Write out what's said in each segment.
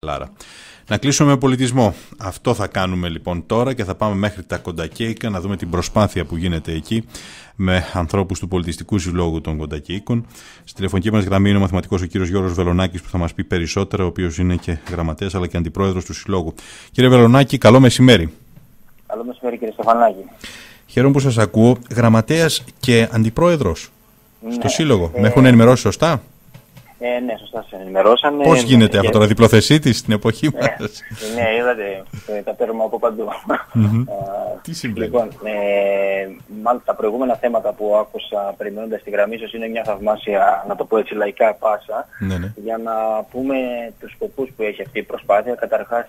Λάρα. Να κλείσουμε με πολιτισμό. Αυτό θα κάνουμε λοιπόν τώρα και θα πάμε μέχρι τα Κοντακέικα να δούμε την προσπάθεια που γίνεται εκεί με ανθρώπους του Πολιτιστικού Συλλόγου των Κοντακέικων. Στη τηλεφωνική μας γραμμή είναι ο μαθηματικός ο κύριος Γιώργος Βελονάκης που θα μας πει περισσότερα, ο οποίος είναι και γραμματέας αλλά και αντιπρόεδρος του Συλλόγου. Κύριε Βελονάκη, καλό μεσημέρι. Καλό μεσημέρι κύριε Στεφανάκη. Χαίρομαι που σας ακούω. Γραμματέας και αντιπρόεδρος στο Σύλλογο. Με έχουν ενημερώσει σωστά? Ναι, σωστά σε ενημερώσαμε. Πώς γίνεται αυτό τώρα, διπλοθεσίτη στην εποχή μας? Ναι, είδατε, τα παίρνουμε από παντού. Τι συμβαίνει? Λοιπόν, μάλλον τα προηγούμενα θέματα που άκουσα περιμένοντας τη γραμμή σας είναι μια θαυμάσια, να το πω έτσι λαϊκά, πάσα. Ναι. Για να πούμε τους σκοπούς που έχει αυτή η προσπάθεια. Καταρχάς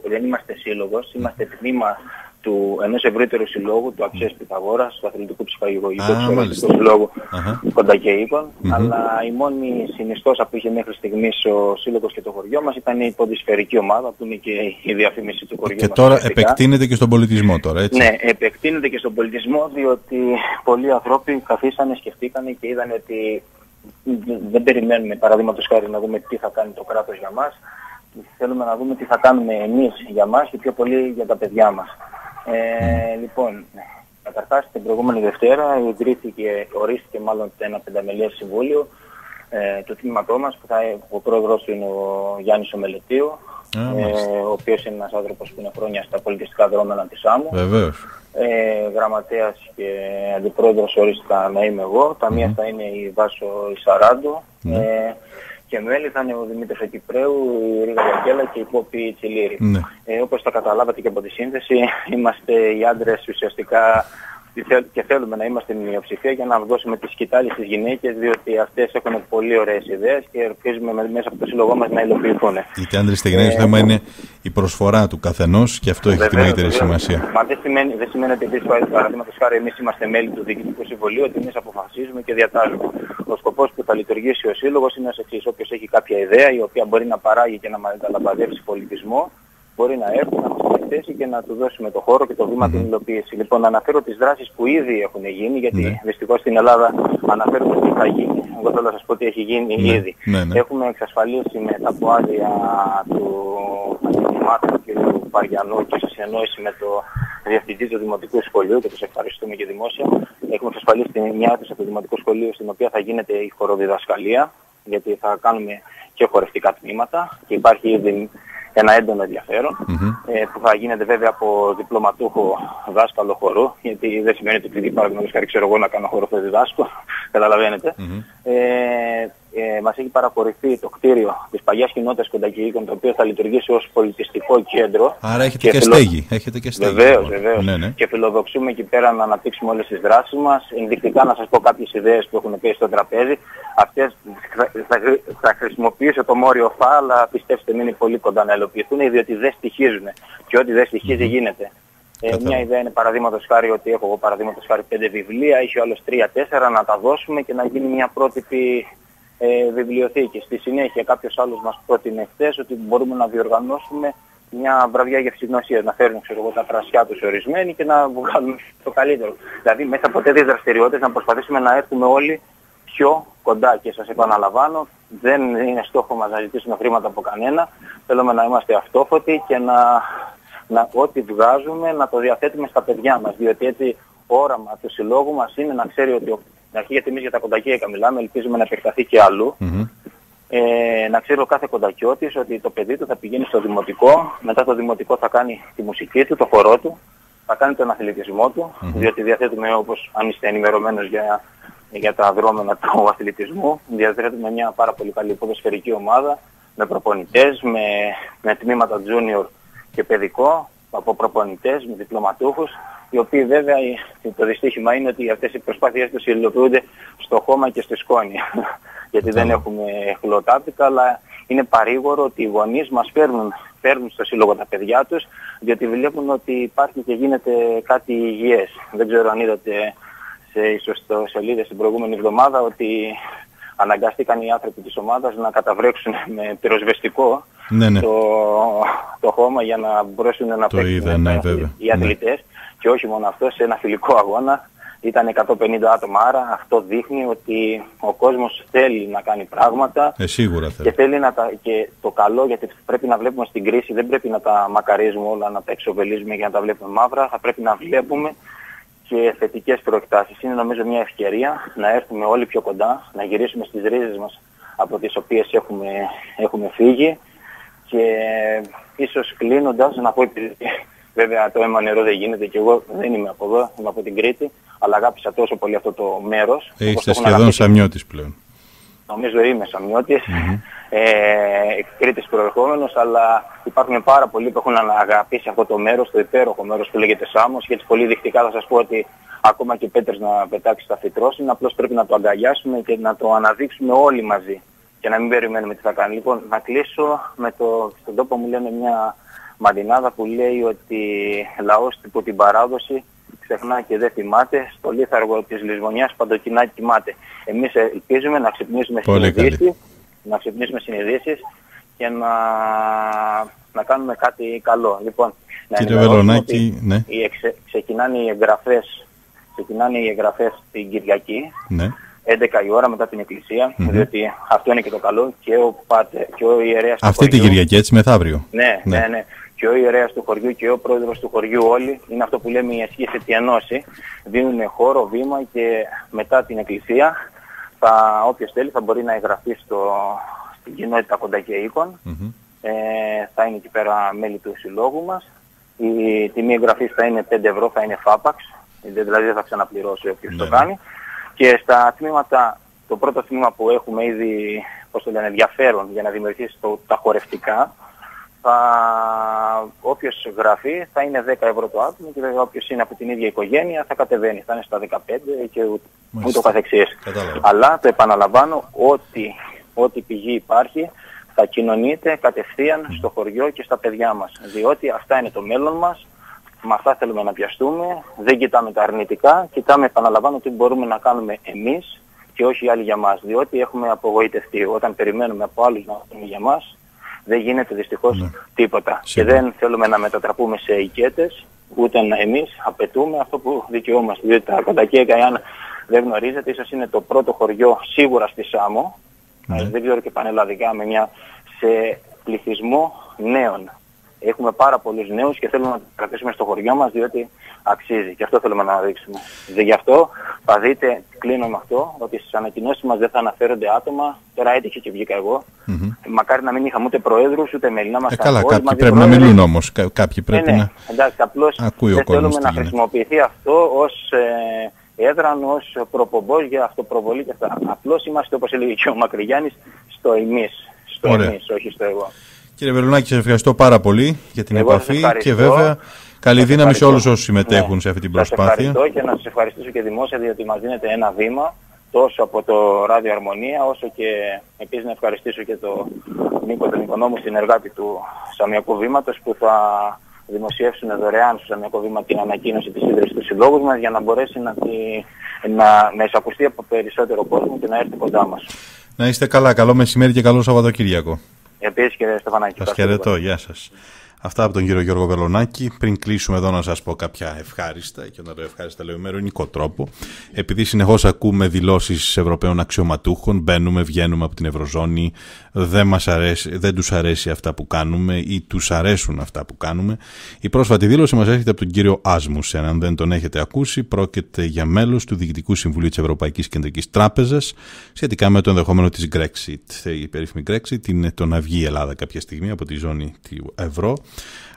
δεν είμαστε σύλλογος, είμαστε τμήμα ενός ευρύτερου συλλόγου, του Αξίας Πυθαγόρας, του Αθλητικού Ψυχαγωγικού Συλλόγου Κοντακέικων. Αλλά η μόνη συνιστόσα που είχε μέχρι στιγμής ο σύλλογος και το χωριό μας ήταν η ποδοσφαιρική ομάδα, που είναι και η διαφήμιση του χωριού μας. Και τώρα επεκτείνεται και στον πολιτισμό τώρα, έτσι? Ναι, επεκτείνεται και στον πολιτισμό, διότι πολλοί άνθρωποι καθίσανε, σκεφτήκανε και είδαν ότι δεν περιμένουμε, παραδείγματος χάρη, να δούμε τι θα κάνει το κράτος για μας. Θέλουμε να δούμε τι θα κάνουμε εμείς για μας και πιο πολύ για τα παιδιά μας. Λοιπόν, καταρχάς την προηγούμενη Δευτέρα ορίστηκε μάλλον ένα πενταμελές συμβούλιο του τμήματό μας, που ο πρόεδρος του είναι ο Γιάννης ο Μελετίου, ο οποίος είναι ένας άνθρωπος που είναι χρόνια στα πολιτιστικά δρόμενα της άμμου. Βεβαίως. Γραμματέας και αντιπρόεδρος ορίστηκα να είμαι εγώ. Τα μία θα είναι η Βάσο Ισαράντο. Και μέλη θα είναι ο Δημήτρης Ακυπρέου, η Ρίγα Βαγγέλα και η Πόπη Τσιλήρη. Ναι. Όπως τα καταλάβατε και από τη σύνθεση, είμαστε οι άντρες ουσιαστικά και θέλουμε να είμαστε μειοψηφία για να δώσουμε τη σκητάλη στις γυναίκες, διότι αυτές έχουν πολύ ωραίες ιδέες και ελπίζουμε μέσα από το σύλλογό μας να υλοποιηθούν. Είτε άντρες είτε γυναίκες, το θέμα είναι η προσφορά του καθενός και αυτό έχει τη μεγαλύτερη σημασία. Μα δεν σημαίνει ότι εμείς, παραδείγματος χάρη, εμείς είμαστε μέλη του Διοικητικού Συμβουλίου, ότι εμείς αποφασίζουμε και διατάζουμε. Ο σκοπός που θα λειτουργήσει ο Σύλλογος είναι ως εξής: όποιος έχει κάποια ιδέα η οποία μπορεί να παράγει και να μεταλαμπαδεύσει πολιτισμό, μπορεί να έρθει, να μας εκθέσει και να του δώσουμε το χώρο και το βήμα την υλοποίηση. Λοιπόν, αναφέρω τις δράσεις που ήδη έχουν γίνει, γιατί δυστυχώς στην Ελλάδα αναφέρουμε τι θα γίνει. Εγώ θέλω να σας πω τι έχει γίνει ήδη. Έχουμε εξασφαλίσει μετά από άδεια του Αντιμάτου κ. Παριανού και σε συνεννόηση με το Διευθυντή του Δημοτικού Σχολείου, και τους ευχαριστούμε και δημόσια, έχουμε εξασφαλίσει μια αίθουσα του Δημοτικού Σχολείου στην οποία θα γίνεται η χοροδιδασκαλία, γιατί θα κάνουμε και χορευτικά τμήματα και υπάρχει ήδη ένα έντονο ενδιαφέρον, που θα γίνεται βέβαια από διπλωματούχο δάσκαλο χορού, γιατί δεν σημαίνει ότι επειδή παραδείγματος χάρη ξέρω εγώ να κάνω χορό θα διδάσκω, καταλαβαίνετε. Μας έχει παραχωρηθεί το κτίριο της παλιάς κοινότητας Κοντακέικων, το οποίο θα λειτουργήσει ως πολιτιστικό κέντρο. Άρα έχετε και στέγη. Βεβαίως. Και φιλοδοξούμε εκεί πέρα να αναπτύξουμε όλες τις δράσεις μας. Ενδεικτικά να σας πω κάποιες ιδέες που έχουν πέσει στο τραπέζι. Αυτές θα χρησιμοποιήσω το μόριο φα, αλλά πιστέψτε με είναι πολύ κοντά να υλοποιηθούν, διότι δεν στοιχίζουν. Και ό,τι δεν στοιχίζει γίνεται. Μια ιδέα είναι παραδείγματος χάρη ότι έχω εγώ παραδείγματος χάρη 5 βιβλία, είχε ο άλλος 3-4, να τα δώσουμε και να γίνει μια πρότυπη βιβλιοθήκη. Στη συνέχεια κάποιος άλλος μας πρότεινε χθες ότι μπορούμε να διοργανώσουμε μια βραδιά γευσηγνωσίας, να φέρουν τα πρασιά τους ορισμένοι και να βγάλουμε το καλύτερο. Δηλαδή μέσα από τέτοιες δραστηριότητες να προσπαθήσουμε να έρθουμε όλοι πιο κοντά, και σας επαναλαμβάνω, δεν είναι στόχο μας να ζητήσουμε χρήματα από κανένα. Θέλουμε να είμαστε αυτόφωτοι και ό,τι βγάζουμε να το διαθέτουμε στα παιδιά μας, διότι έτσι όραμα του συλλόγου μας είναι να ξέρει ότι γιατί εμείς για τα Κοντακέικα μιλάμε, ελπίζουμε να επεκταθεί και αλλού. Να ξέρει ο κάθε κοντακιώτης ότι το παιδί του θα πηγαίνει στο δημοτικό, μετά το δημοτικό θα κάνει τη μουσική του, το χορό του, θα κάνει τον αθλητισμό του, διότι διαθέτουμε, όπως αν είστε ενημερωμένος για τα δρόμενα του αθλητισμού, διαθέτουμε μια πάρα πολύ καλή ποδοσφαιρική ομάδα με προπονητές, με τμήματα junior και παιδικό, από προπονητές, με διπλωματούχους, οι οποίοι βέβαια το δυστύχημα είναι ότι αυτές οι προσπάθειές τους υλοποιούνται στο χώμα και στη σκόνη. Γιατί δεν έχουμε χλωτάπιτα, αλλά είναι παρήγορο ότι οι γονείς μας φέρνουν στο σύλλογο τα παιδιά τους, διότι βλέπουν ότι υπάρχει και γίνεται κάτι υγιές. Δεν ξέρω αν είδατε σε ιστοσελίδες την προηγούμενη εβδομάδα ότι αναγκάστηκαν οι άνθρωποι της ομάδας να καταβρέξουν με πυροσβεστικό το χώμα για να μπορέσουν να παίξουν οι αθλητές. Και όχι μόνο αυτό, σε ένα φιλικό αγώνα ήταν 150 άτομα, άρα αυτό δείχνει ότι ο κόσμος θέλει να κάνει πράγματα σίγουρα θέλει. Και το καλό, γιατί πρέπει να βλέπουμε στην κρίση, δεν πρέπει να τα μακαρίζουμε όλα, να τα εξοβελίζουμε για να τα βλέπουμε μαύρα, θα πρέπει να βλέπουμε και θετικές προεκτάσεις. Είναι νομίζω μια ευκαιρία να έρθουμε όλοι πιο κοντά, να γυρίσουμε στις ρίζες μας από τις οποίες έχουμε φύγει και ίσως κλείνοντας να πω, επειδή βέβαια το αίμα νερό δεν γίνεται και εγώ δεν είμαι από εδώ, είμαι από την Κρήτη, αλλά αγάπησα τόσο πολύ αυτό το μέρος. Είστε σχεδόν Σαμιώτης πλέον. Νομίζω είμαι Σαμιώτης, Κρήτης προερχόμενος, αλλά υπάρχουν πάρα πολλοί που έχουν αγαπήσει αυτό το μέρος, το υπέροχο μέρος που λέγεται Σάμος, και έτσι πολύ δεικτικά θα σας πω ότι ακόμα και Πέτρες να πετάξει τα φυτρώσινα, απλώς πρέπει να το αγκαλιάσουμε και να το αναδείξουμε όλοι μαζί και να μην περιμένουμε τι θα κάνει. Λοιπόν, να κλείσω με στον τόπο μου λένε μια μαντινάδα που λέει ότι λαός υπό την παράδοση ξεχνά και δεν θυμάται, στο λίθαργο της λησμονιάς παντοκινά κοιμάται. Εμείς ελπίζουμε να ξυπνήσουμε συνειδήσεις και να κάνουμε κάτι καλό. Λοιπόν, κύριε Βελονάκη, ναι. Ξεκινάνε οι εγγραφές την Κυριακή, ναι. 11 η ώρα μετά την εκκλησία, διότι αυτό είναι και το καλό, και ο Πάτερ και ο ιερέας του αυτή χωριού, την Κυριακή, έτσι μεθαύριο. Ναι. Και ο ιερέας του χωριού και ο πρόεδρος του χωριού, όλοι, είναι αυτό που λέμε η ασχήση ενώση, δίνουν χώρο, βήμα, και μετά την εκκλησία όποιος θέλει θα μπορεί να εγγραφεί στην κοινότητα Κοντακεϊκών. Θα είναι εκεί πέρα μέλη του συλλόγου μας. Η τιμή εγγραφής θα είναι 5 ευρώ, θα είναι φάπαξ, δηλαδή δεν θα ξαναπληρώσει όποιος το κάνει. Και στα τμήματα, το πρώτο τμήμα που έχουμε ήδη, ενδιαφέρον για να δημιουργήσει τα χορευτικά, όποιος γραφεί θα είναι 10 ευρώ το άτομο, και βέβαια όποιος είναι από την ίδια οικογένεια θα κατεβαίνει, θα είναι στα 15 και ούτω καθεξής. Αλλά το επαναλαμβάνω, ό,τι πηγή υπάρχει θα κοινωνείται κατευθείαν στο χωριό και στα παιδιά μας, διότι αυτά είναι το μέλλον μας, με αυτά θέλουμε να πιαστούμε, δεν κοιτάμε τα αρνητικά, κοιτάμε, επαναλαμβάνω, τι μπορούμε να κάνουμε εμείς και όχι οι άλλοι για μας, διότι έχουμε απογοητευτεί. Όταν περιμένουμε από άλλους να κάνουν για μας, δεν γίνεται δυστυχώς τίποτα. Και δεν θέλουμε να μετατραπούμε σε οικέτες, ούτε εμείς απαιτούμε αυτό που δικαιούμαστε. Διότι τα Κοντακέικα, αν δεν γνωρίζετε, ίσως είναι το πρώτο χωριό σίγουρα στη Σάμο, δεν ξέρω και πανελλαδικά, σε πληθυσμό νέων. Έχουμε πάρα πολλούς νέους και θέλουμε να τους κρατήσουμε στο χωριό μας, διότι αξίζει. Και αυτό θέλουμε να δείξουμε. Γι' αυτό θα δείτε, κλείνω με αυτό, ότι στις ανακοινώσεις μας δεν θα αναφέρονται άτομα. Τώρα έτυχε και βγήκα εγώ. Μακάρι να μην είχαμε ούτε προέδρους ούτε μέλη. Να είμαστε καλά, κάποιοι πρέπει να μιλούν όμως. Κάποιοι πρέπει να εντάξει, απλώς ακούει ο κόσμος. Δεν θέλουμε να χρησιμοποιηθεί αυτό ως έδραν, ως προπομπός για αυτοπροβολή και αυτά. Απλώς είμαστε, όπως έλεγε και ο Μακρυγιάννης, στο εμείς. Στο εμείς, όχι στο εγώ. Κύριε Βελονάκη, σας ευχαριστώ πάρα πολύ για την επαφή και βέβαια καλή δύναμη σε όλους όσους συμμετέχουν σε αυτή την προσπάθεια. Σας ευχαριστώ και να σας ευχαριστήσω και δημόσια, διότι μας δίνετε ένα βήμα τόσο από το Ράδιο Αρμονία, όσο και επίσης να ευχαριστήσω και τον Νίκο τον Οικονόμου, συνεργάτη του Σαμιακού Βήματος, που θα δημοσιεύσουν δωρεάν στο Σαμιακό Βήμα την ανακοίνωση της ίδρυσης του συλλόγου μας, για να μπορέσει να εισακουστεί από περισσότερο κόσμο και να έρθει κοντά μας. Να είστε καλά, καλό μεσημέρι και καλό Σαββατοκύριακο. Επίσης, κύριε Στεφανάκη. Σας χαιρετώ, γεια σας. Αυτά από τον κύριο Γιώργο Βελονάκη. Πριν κλείσουμε εδώ να σας πω κάποια ευχάριστα, και όταν το ευχάριστα λέω με ειρωνικό τρόπο, επειδή συνεχώς ακούμε δηλώσεις Ευρωπαίων αξιωματούχων, μπαίνουμε, βγαίνουμε από την Ευρωζώνη, δεν τους αρέσει αυτά που κάνουμε ή τους αρέσουν αυτά που κάνουμε. Η πρόσφατη δήλωση μας έρχεται από τον κύριο Άσμουσεν. Αν δεν τον έχετε ακούσει, πρόκειται για μέλος του Διοικητικού Συμβουλίου της Ευρωπαϊκής Κεντρικής Τράπεζας σχετικά με το ενδεχόμενο της Brexit. Η περίφημη Brexit είναι το να βγει η Ελλάδα κάποια στιγμή από τη ζώνη του ευρώ.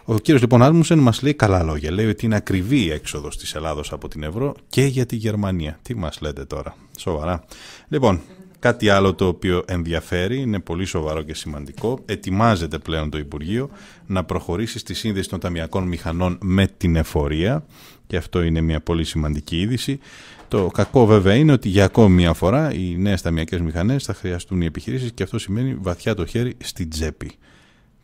Ο κύριος λοιπόν Άσμουσεν μας λέει καλά λόγια. Λέει ότι είναι ακριβή η έξοδος της Ελλάδος από την ευρώ και για τη Γερμανία. Τι μας λέτε τώρα, σοβαρά? Λοιπόν, κάτι άλλο το οποίο ενδιαφέρει, είναι πολύ σοβαρό και σημαντικό. Ετοιμάζεται πλέον το Υπουργείο να προχωρήσει στη σύνδεση των ταμειακών μηχανών με την εφορία, και αυτό είναι μια πολύ σημαντική είδηση. Το κακό βέβαια είναι ότι για ακόμη μια φορά οι νέες ταμειακές μηχανές θα χρειαστούν οι επιχειρήσεις, και αυτό σημαίνει βαθιά το χέρι στην τσέπη.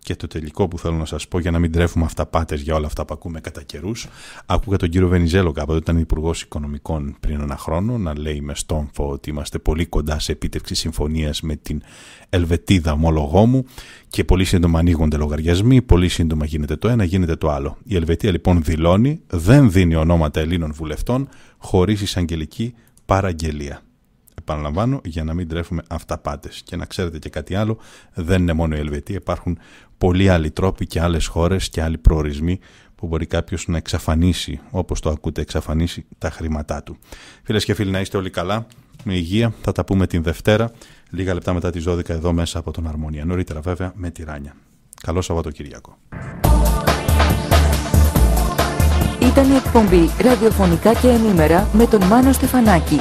Και το τελικό που θέλω να σας πω, για να μην τρέφουμε αυταπάτες για όλα αυτά που ακούμε κατά καιρούς, άκουγα τον κύριο Βενιζέλο κάποτε, ήταν υπουργός οικονομικών πριν ένα χρόνο, να λέει με στόμφο ότι είμαστε πολύ κοντά σε επίτευξη συμφωνίας με την Ελβετίδα ομόλογό μου και πολύ σύντομα ανοίγονται λογαριασμοί, πολύ σύντομα γίνεται το ένα, γίνεται το άλλο. Η Ελβετία λοιπόν δηλώνει, δεν δίνει ονόματα Ελλήνων βουλευτών χωρίς εισαγγελική παραγγελία. Επαναλαμβάνω, για να μην τρέφουμε αυταπάτες. Και να ξέρετε και κάτι άλλο, δεν είναι μόνο η Ελβετία, υπάρχουν πολλοί άλλοι τρόποι και άλλες χώρες και άλλοι προορισμοί που μπορεί κάποιος να εξαφανίσει, όπως το ακούτε, εξαφανίσει τα χρήματά του. Φίλες και φίλοι, να είστε όλοι καλά, με υγεία, θα τα πούμε την Δευτέρα, λίγα λεπτά μετά τις 12 εδώ μέσα από τον Αρμόνια. Νωρίτερα βέβαια με τη Ράνια. Καλό Σαββατοκύριακο. Ήταν η εκπομπή ραδιοφωνικά και ενήμερα με τον Μάνο Στεφανάκη.